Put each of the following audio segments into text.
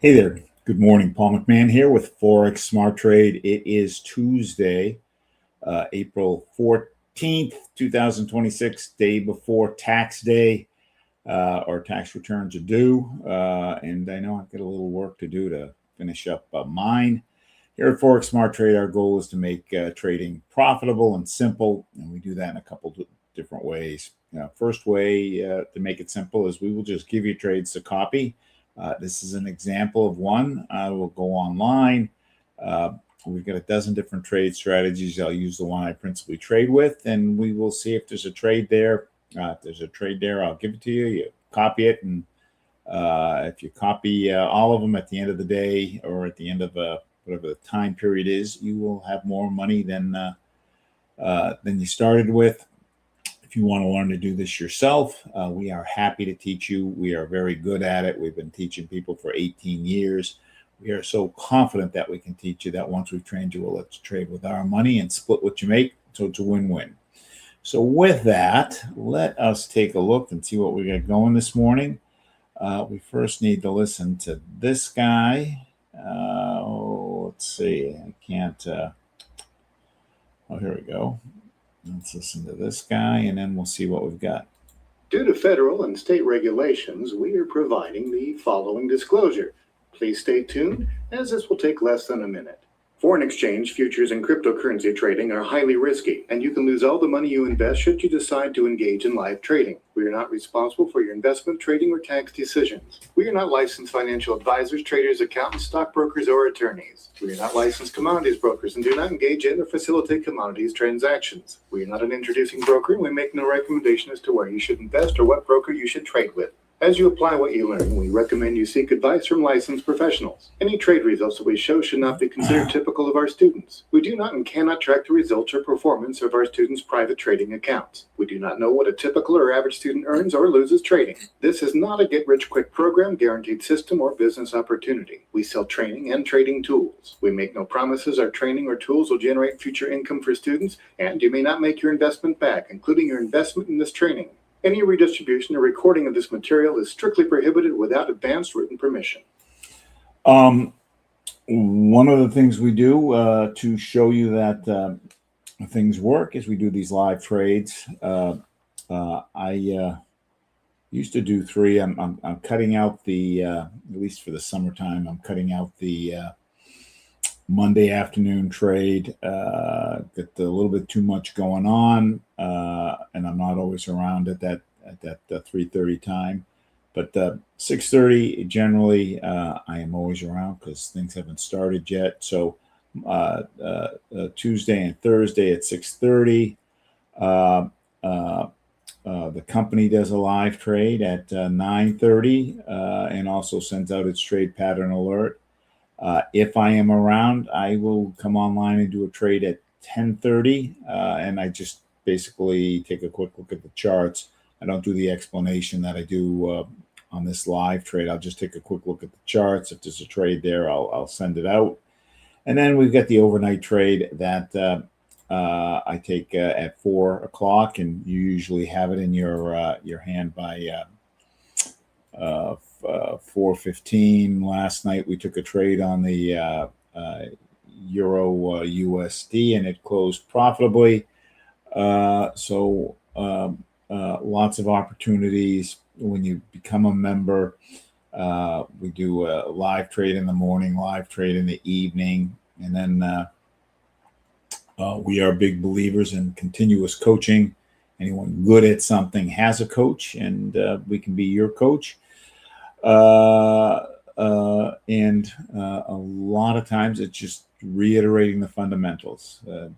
Hey there. Good morning. Paul McMahon here with Forex Smart Trade. It is Tuesday, April 14th, 2026, day before tax day. Our tax returns are due. And I know I've got a little work to do to finish up mine. Here at Forex Smart Trade, our goal is to make trading profitable and simple. And we do that in a couple different ways. First way to make it simple is we will just give you trades to copy. This is an example of one. I will go online. We've got a dozen different trade strategies. I'll use the one I principally trade with, and we will see if there's a trade there. If there's a trade there, I'll give it to you. You copy it, and if you copy all of them at the end of the day or at the end of whatever the time period is, you will have more money than you started with. If you want to learn to do this yourself, we are happy to teach you. We are very good at it. We've been teaching people for 18 years. We are so confident that we can teach you that once we've trained you, we'll let you trade with our money and split what you make. So it's a win-win. So with that, let us take a look and see what we got going this morning. We first need to listen to this guy. Let's see. I can't. Here we go. Let's listen to this guy, and then we'll see what we've got. Due to federal and state regulations, we are providing the following disclosure. Please stay tuned, as this will take less than a minute. Foreign exchange, futures, and cryptocurrency trading are highly risky, and you can lose all the money you invest should you decide to engage in live trading. We are not responsible for your investment, trading, or tax decisions. We are not licensed financial advisors, traders, accountants, stockbrokers, or attorneys. We are not licensed commodities brokers and do not engage in or facilitate commodities transactions. We are not an introducing broker, and we make no recommendation as to where you should invest or what broker you should trade with. As you apply what you learn, we recommend you seek advice from licensed professionals. Any trade results that we show should not be considered typical of our students. We do not and cannot track the results or performance of our students' private trading accounts. We do not know what a typical or average student earns or loses trading. This is not a get-rich-quick program, guaranteed system, or business opportunity. We sell training and trading tools. We make no promises our training or tools will generate future income for students, and you may not make your investment back, including your investment in this training. Any redistribution or recording of this material is strictly prohibited without advance written permission. One of the things we do to show you that things work is we do these live trades. I used to do 3. I'm cutting out the at least for the summertime. I'm cutting out the Monday afternoon trade. Got a little bit too much going on, and I'm not always around at that 3:30 time. But 6:30 generally, I am always around because things haven't started yet. So Tuesday and Thursday at 6:30. The company does a live trade at 9:30 and also sends out its trade pattern alert. If I am around, I will come online and do a trade at 10:30, and I just basically take a quick look at the charts. I don't do the explanation that I do on this live trade. I'll just take a quick look at the charts. If there's a trade there, I'll send it out. And then we've got the overnight trade that I take at 4 o'clock, and you usually have it in your hand by 4:15. Last night we took a trade on the Euro USD, and it closed profitably. So lots of opportunities when you become a member. We do a live trade in the morning, live trade in the evening, and then we are big believers in continuous coaching. Anyone good at something has a coach, and we can be your coach. And a lot of times it's just reiterating the fundamentals. And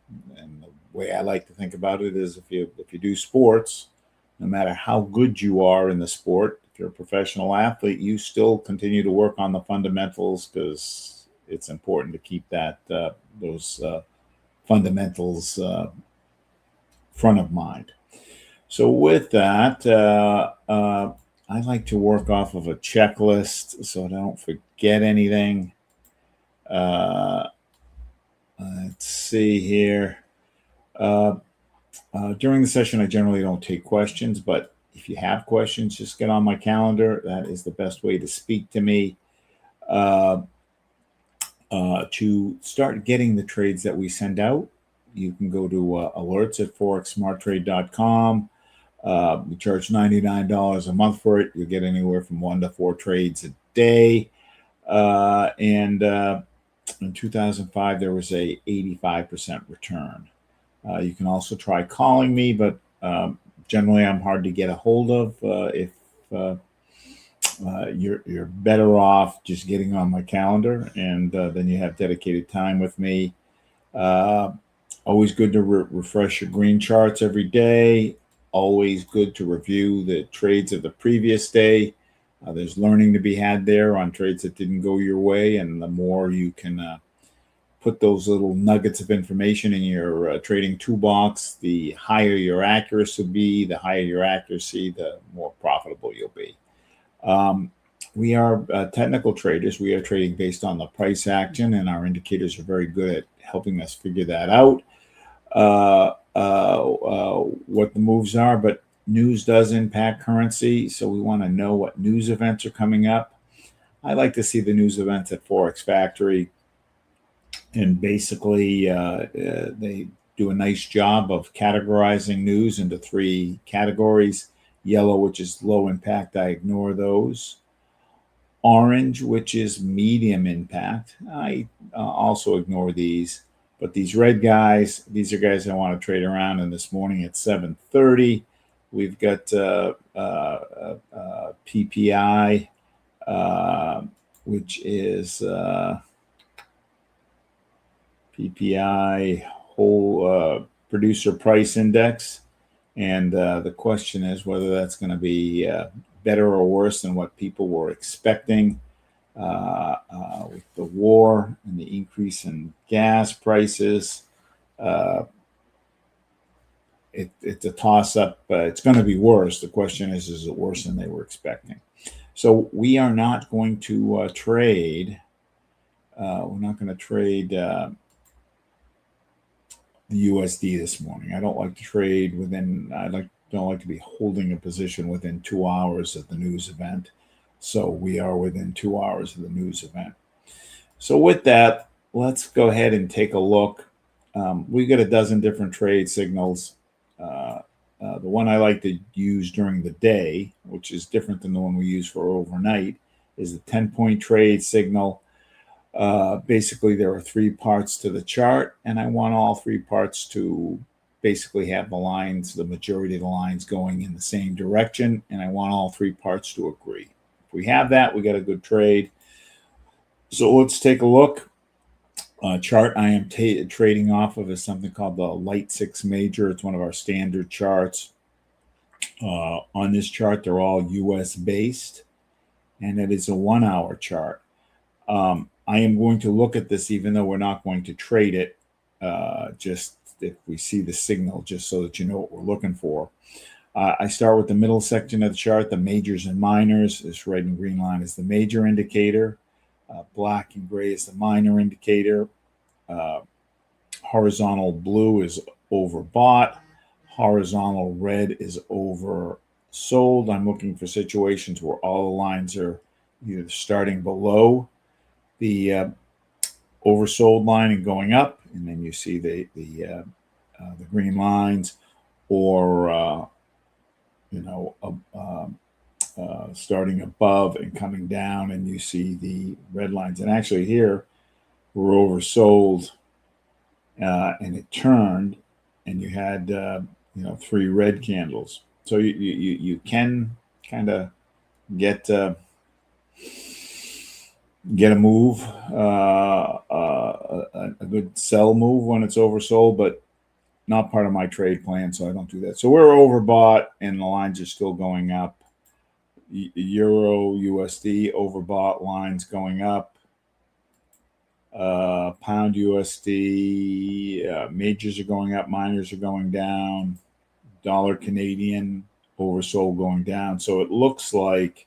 the way I like to think about it is if you do sports, no matter how good you are in the sport, if you're a professional athlete, you still continue to work on the fundamentals because it's important to keep those fundamentals front of mind. So with that, I like to work off of a checklist so I don't forget anything. Let's see here. During the session, I generally don't take questions, but if you have questions, just get on my calendar. That is the best way to speak to me. Uh, to start getting the trades that we send out, you can go to alerts at forexsmarttrade.com. We charge $99 a month for it. You'll get anywhere from 1 to 4 trades a day. And in 2005, there was a 85% return. You can also try calling me, but generally I'm hard to get a hold of. If you're better off just getting on my calendar, and then you have dedicated time with me. Always good to refresh your green charts every day. Always good to review the trades of the previous day. There's learning to be had there on trades that didn't go your way, and the more you can put those little nuggets of information in your trading toolbox, the higher your accuracy will be. The higher your accuracy, the more profitable you'll be. We are technical traders. We are trading based on the price action, and our indicators are very good at helping us figure that out, what the moves are. But news does impact currency, so we want to know what news events are coming up. I like to see the news events at Forex Factory, and basically they do a nice job of categorizing news into 3 categories. Yellow, which is low impact, I ignore those. Orange, which is medium impact, I also ignore these. But these red guys, these are guys I want to trade around. And this morning at 7:30, we've got PPI, which is PPI whole producer price index. And the question is whether that's going to be better or worse than what people were expecting with the war and the increase in gas prices. It's a toss-up. It's going to be worse. The question is it worse than they were expecting? So we are not going to trade. We're not going to trade the USD this morning. I don't like to trade within. Don't like to be holding a position within 2 hours of the news event. So we are within 2 hours of the news event. So with that, let's go ahead and take a look. We've got a dozen different trade signals. The one I like to use during the day, which is different than the one we use for overnight, is the 10-point trade signal. Basically, there are 3 parts to the chart, and I want all 3 parts to basically have the lines, the majority of the lines going in the same direction, and I want all 3 parts to agree. If we have that, we got a good trade. So let's take a look. Chart I am trading off of is something called the Light 6 Major. It's one of our standard charts. On this chart, they're all US based, and it is a 1-hour chart. I am going to look at this even though we're not going to trade it, just if we see the signal, just so that you know what we're looking for. I start with the middle section of the chart, the majors and minors. This red and green line is the major indicator. Black and gray is the minor indicator. Horizontal blue is overbought. Horizontal red is oversold. I'm looking for situations where all the lines are either starting below the oversold line and going up, and then you see the green lines, or starting above and coming down, and you see the red lines. And actually here we're oversold, and it turned, and you had 3 red candles. So you can kind of get a move, a good sell move when it's oversold, but not part of my trade plan, so I don't do that. So we're overbought, and the lines are still going up. Euro USD overbought, lines going up. Pound USD, majors are going up, minors are going down. Dollar Canadian oversold, going down. So it looks like,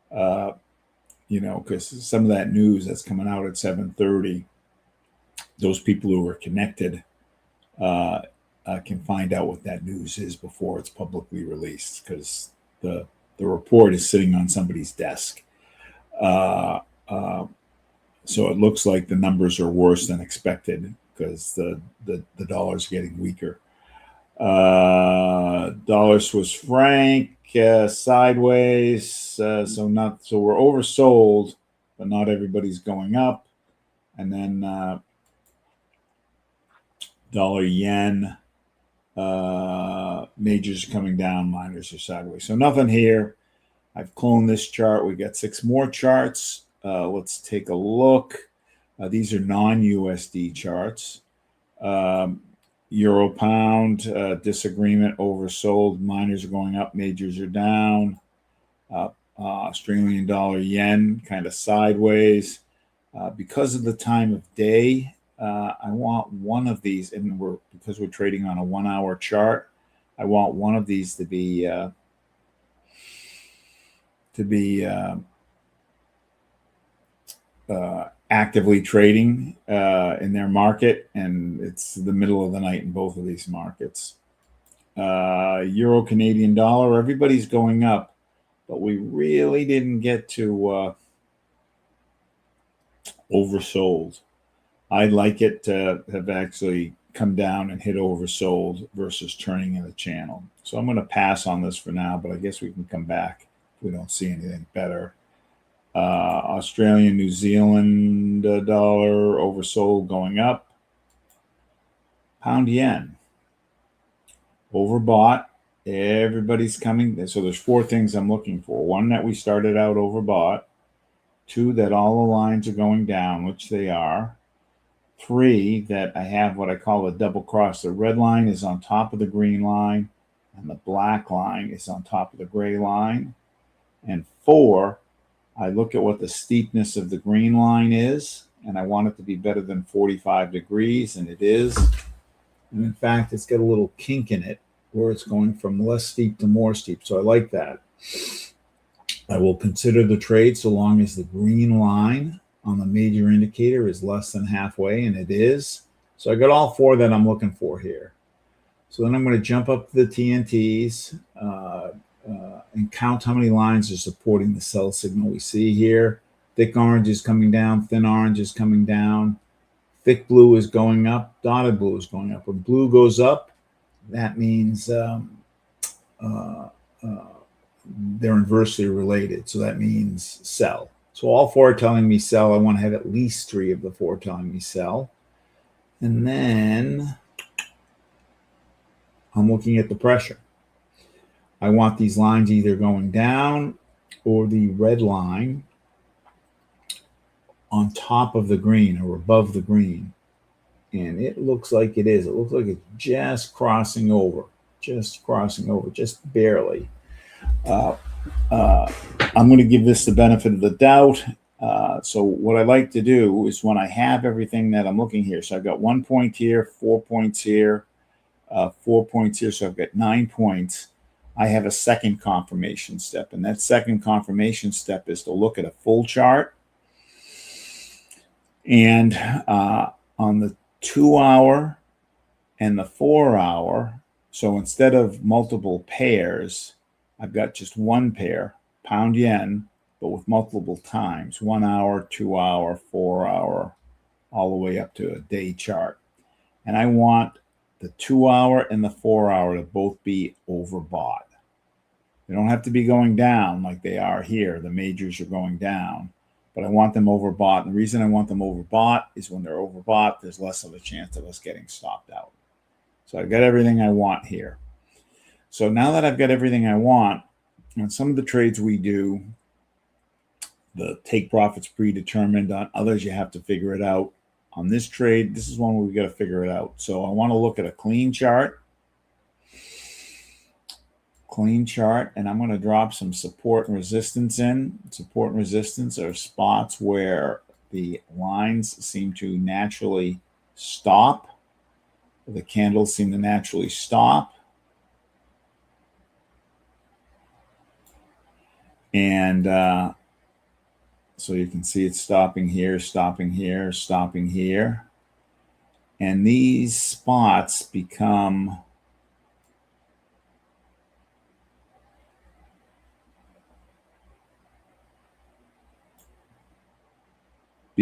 because some of that news that's coming out at 7:30, those people who are connected can find out what that news is before it's publicly released, because the report is sitting on somebody's desk. So it looks like the numbers are worse than expected because the dollar's getting weaker. Dollar Swiss franc sideways. So we're oversold, but not everybody's going up. And then dollar yen. Majors are coming down, minors are sideways. So nothing here. I've cloned this chart. We got 6 more charts. Let's take a look. These are non-USD charts. Euro pound disagreement, oversold. Minors are going up, majors are down. Australian dollar yen kind of sideways. Because of the time of day, I want one of these, and because we're trading on a 1-hour chart, I want one of these to be actively trading in their market, and it's the middle of the night in both of these markets. Euro Canadian dollar, everybody's going up, but we really didn't get to oversold. I'd like it to have actually come down and hit oversold versus turning in the channel. So I'm going to pass on this for now, but I guess we can come back if we don't see anything better. Australian, New Zealand dollar oversold going up. Pound yen overbought. Everybody's coming. So there's 4 things I'm looking for. 1, that we started out overbought. 2, that all the lines are going down, which they are. 3, that I have what I call a double cross. The red line is on top of the green line, and the black line is on top of the gray line. And 4, I look at what the steepness of the green line is, and I want it to be better than 45 degrees, and it is. And in fact, it's got a little kink in it where it's going from less steep to more steep. So I like that. I will consider the trade so long as the green line on the major indicator is less than halfway, and it is. So I got all 4 that I'm looking for here. So then I'm going to jump up to the TNTs and count how many lines are supporting the sell signal we see here. Thick orange is coming down, thin orange is coming down, thick blue is going up, dotted blue is going up. When blue goes up, that means they're inversely related. So that means sell. So all 4 are telling me sell. I want to have at least 3 of the 4 telling me sell. And then I'm looking at the pressure. I want these lines either going down or the red line on top of the green or above the green. And it looks like it is. It looks like it's just crossing over, just barely. I'm going to give this the benefit of the doubt. So what I like to do is when I have everything that I'm looking here, so I've got 1 point here, 4 points here, 4 points here, so I've got 9 points. I have a second confirmation step, and that second confirmation step is to look at a full chart. And on the 2-hour and the 4-hour, so instead of multiple pairs, I've got just 1 pair, pound yen, but with multiple times, 1 hour, 2 hour, 4 hour, all the way up to a day chart. And I want the 2 hour and the 4 hour to both be overbought. They don't have to be going down like they are here. The majors are going down, but I want them overbought. And the reason I want them overbought is when they're overbought, there's less of a chance of us getting stopped out. So I've got everything I want here. So now that I've got everything I want, on some of the trades we do, the take profits predetermined. On others, you have to figure it out. On this trade, this is one where we got to figure it out. So I want to look at a clean chart. And I'm going to drop some support and resistance in. Support and resistance are spots where the lines seem to naturally stop. The candles seem to naturally stop. And so you can see it's stopping here, stopping here, stopping here. And these spots become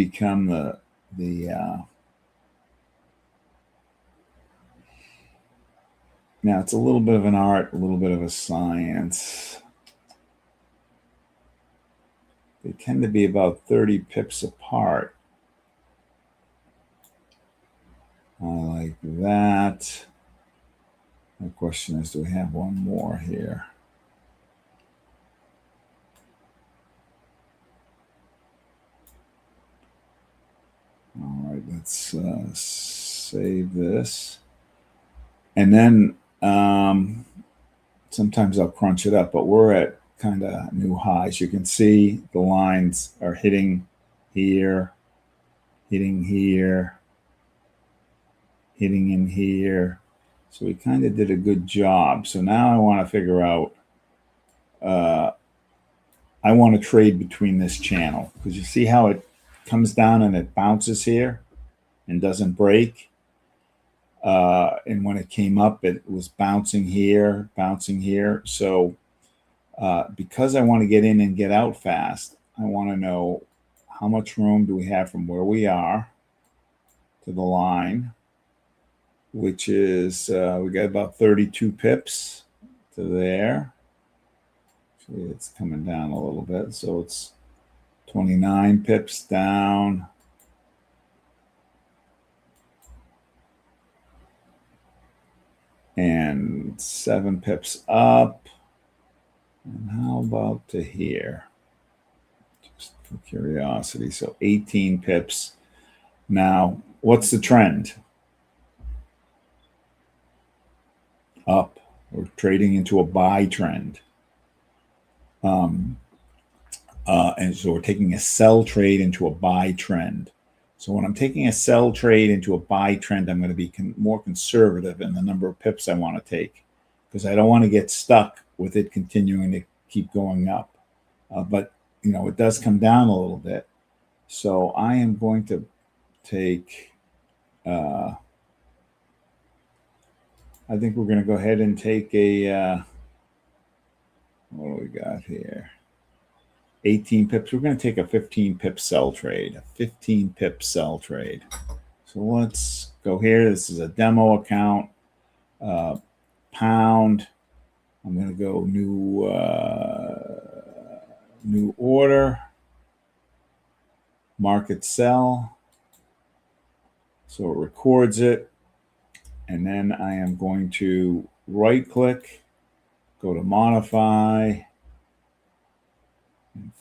become the now it's a little bit of an art, a little bit of a science. They tend to be about 30 pips apart. I like that. The question is, do we have one more here? All right, let's save this. And then sometimes I'll crunch it up, but we're at kind of new highs. You can see the lines are hitting here, hitting here, hitting in here. So we kind of did a good job. So now I want to figure out, I want to trade between this channel, because you see how it comes down and it bounces here and doesn't break. And when it came up, it was bouncing here, bouncing here. So because I want to get in and get out fast, I want to know how much room do we have from where we are to the line, which is, we got about 32 pips to there. See, it's coming down a little bit. So it's 29 pips down. And 7 pips up. And how about to here? Just for curiosity. So 18 pips. Now, what's the trend? Up. We're trading into a buy trend. And so we're taking a sell trade into a buy trend. So when I'm taking a sell trade into a buy trend, I'm going to be more conservative in the number of pips I want to take, because I don't want to get stuck with it continuing to keep going up. But, you know, it does come down a little bit. So I am going to take, I think we're going to go ahead and take a, what do we got here? 18 pips. We're going to take a 15 pip sell trade, a 15 pip sell trade. So let's go here. This is a demo account. Pound. I'm going to go new order, market sell. So it records it. And then I am going to right click, go to modify.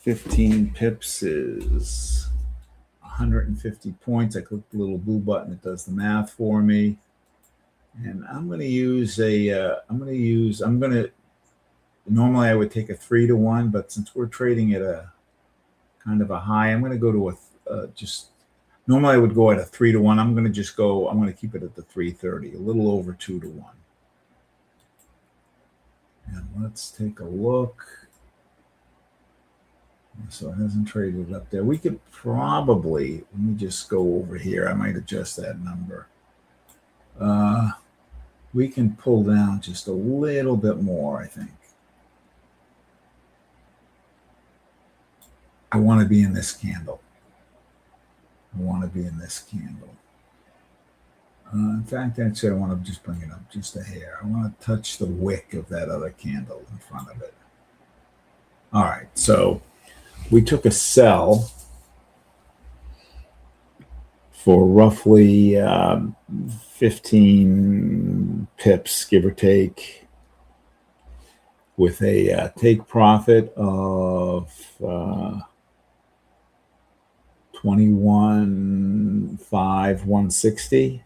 15 pips is 150 points. I click the little blue button. It does the math for me. And I'm going to use normally I would take a 3-to-1, but since we're trading at a kind of a high, I'm going to go to normally I would go at a 3-to-1. I'm going to keep it at the 330, a little over 2-to-1. And let's take a look. So it hasn't traded up there. We could probably, let me just go over here. I might adjust that number. We can pull down just a little bit more, I think. I want to be in this candle. In fact, actually, I want to just bring it up just a hair. I want to touch the wick of that other candle in front of it. All right, so we took a sell for roughly 15 pips, give or take, with a take profit of 21.5.160,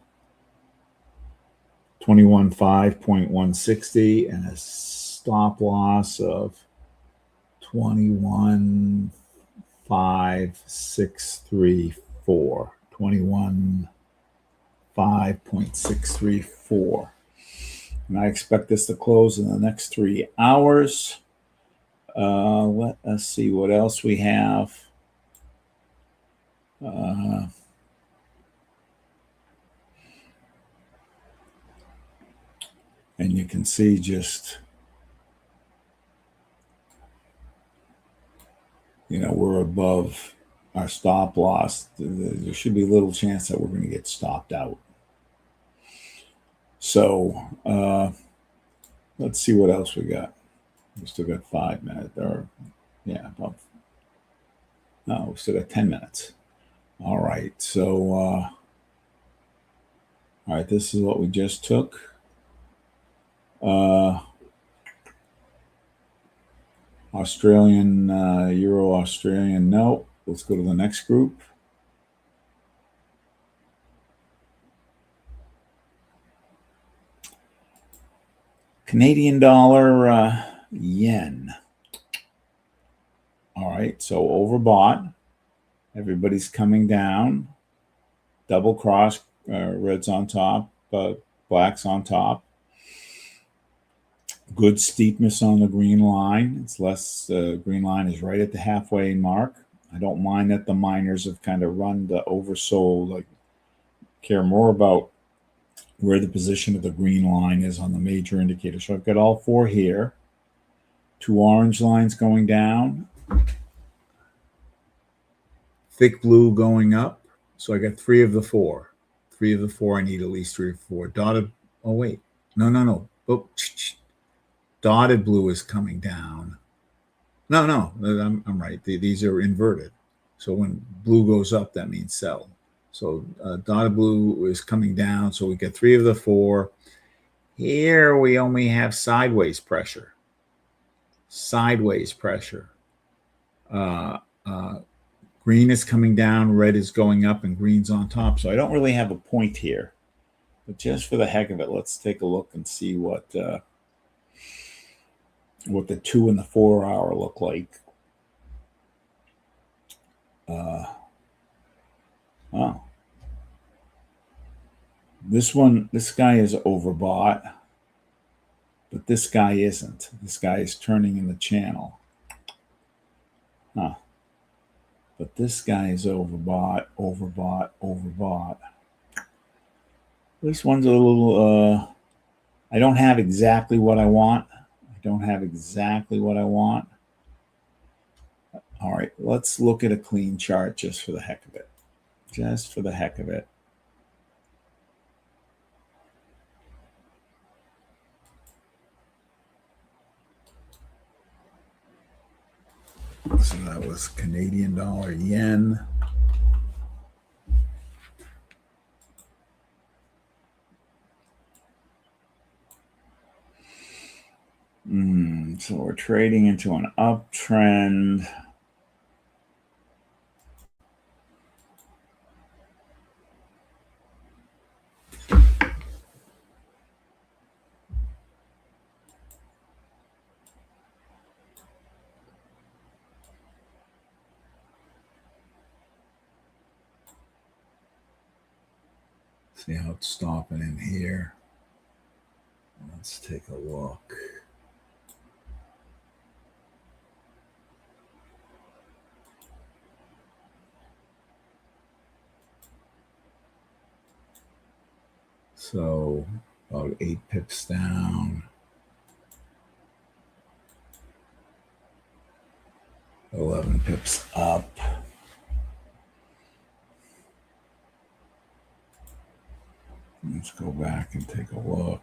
21.5.160, and a stop loss of 21.5.634, 21.5.634. And I expect this to close in the next 3 hours. Let us see what else we have. And you can see just, we're above our stop loss. There should be little chance that we're going to get stopped out. So let's see what else we got. We still got 5 minutes, or yeah, about. No, we still got 10 minutes. All right, so all right, this is what we just took. Australian, Euro Australian, no. Let's go to the next group. Canadian dollar, yen. All right, so overbought. Everybody's coming down. Double cross, reds on top, blacks on top. Good steepness on the green line. It's less, green line is right at the halfway mark. I don't mind that the miners have kind of run the oversold. I care more about where the position of the green line is on the major indicator. So I've got all 4 here. 2 orange lines going down. Thick blue going up. So I got 3 of the 4. 3 of the 4. I need at least 3 or 4. Dotted. Oh, wait. No. Oh, dotted blue is coming down. No. I'm right. These are inverted. So when blue goes up, that means sell. So dotted blue is coming down. So we get 3 of the 4. Here we only have sideways pressure. Sideways pressure. Green is coming down, red is going up, and green's on top. So I don't really have a point here. But just for the heck of it, let's take a look and see what the 2 and the 4 hour look like. Oh. This guy is overbought, but this guy isn't. This guy is turning in the channel. Huh. But this guy is overbought. This one's a little, I don't have exactly what I want. All right, let's look at a clean chart just for the heck of it. So that was Canadian dollar, yen. So we're trading into an uptrend. See how it's stopping in here. Let's take a look. So about 8 pips down. 11 pips up. Let's go back and take a look.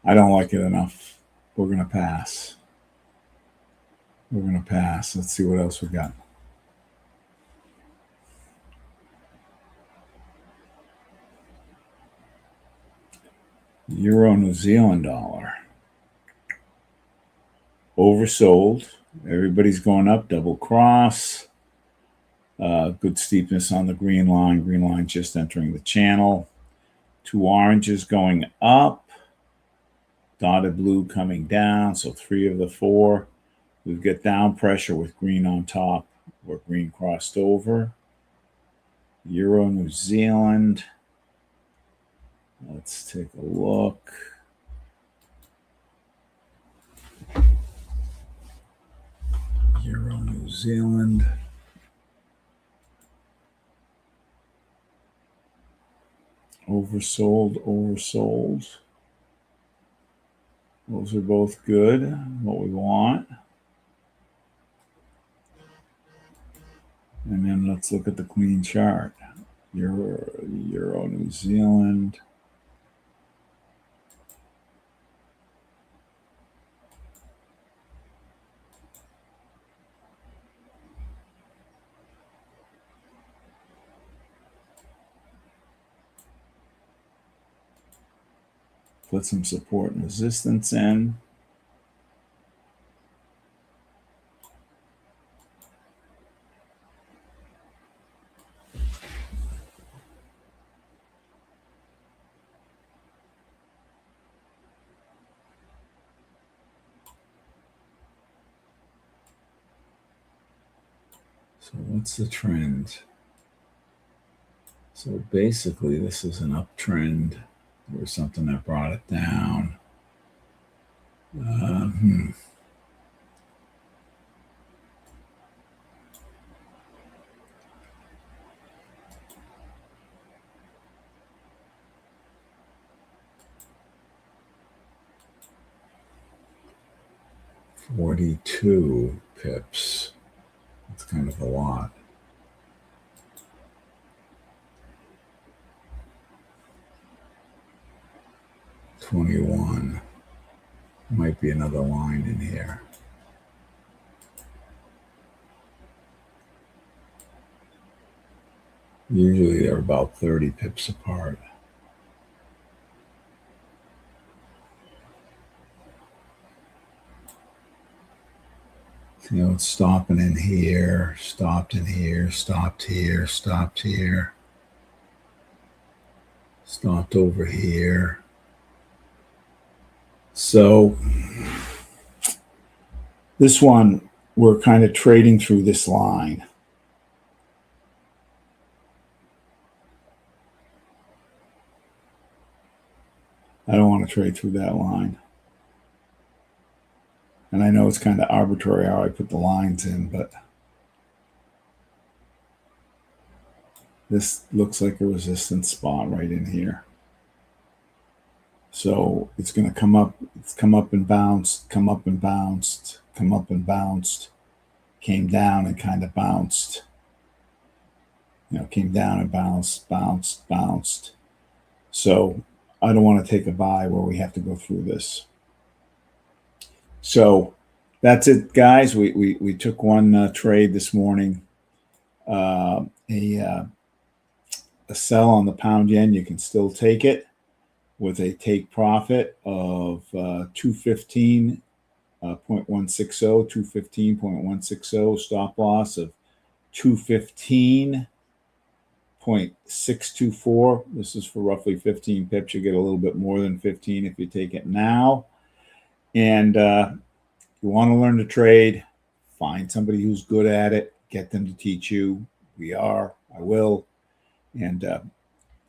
I don't like it enough. We're going to pass. Let's see what else we got. Euro New Zealand dollar. Oversold. Everybody's going up. Double cross. Good steepness on the green line. Green line just entering the channel. 2 oranges going up. Dotted blue coming down. So 3 of the 4. We've got down pressure with green on top where green crossed over. Euro New Zealand. Let's take a look. Euro, New Zealand. Oversold. Those are both good, what we want. And then let's look at the clean chart. Euro, New Zealand. Put some support and resistance in. So what's the trend? So basically this is an uptrend. There was something that brought it down. 42 pips. That's kind of a lot. $21. Might be another line in here. Usually they're about 30 pips apart. You know, it's stopping in here, stopped in here, stopped here, stopped here, stopped over here. So this one, we're kind of trading through this line. I don't want to trade through that line. And I know it's kind of arbitrary how I put the lines in, but this looks like a resistance spot right in here. So it's going to come up. It's come up and bounced, come up and bounced, come up and bounced, came down and kind of bounced. You know, came down and bounced, bounced, bounced. So I don't want to take a buy where we have to go through this. So that's it, guys. We took one trade this morning. A sell on the pound yen. You can still take it with a take profit of 215.160, 215.160, stop loss of 215.624. This is for roughly 15 pips. You get a little bit more than 15 if you take it now. And you want to learn to trade, find somebody who's good at it, get them to teach you. I will. And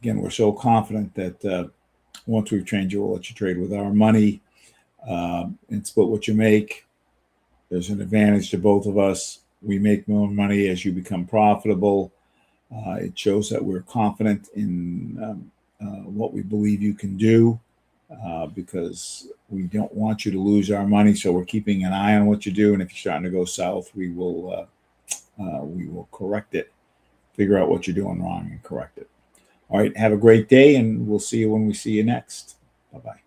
again, we're so confident that once we've trained you, we'll let you trade with our money and split what you make. There's an advantage to both of us. We make more money as you become profitable. It shows that we're confident in what we believe you can do because we don't want you to lose our money. So we're keeping an eye on what you do. And if you're starting to go south, we will correct it, figure out what you're doing wrong and correct it. All right. Have a great day, and we'll see you when we see you next. Bye-bye.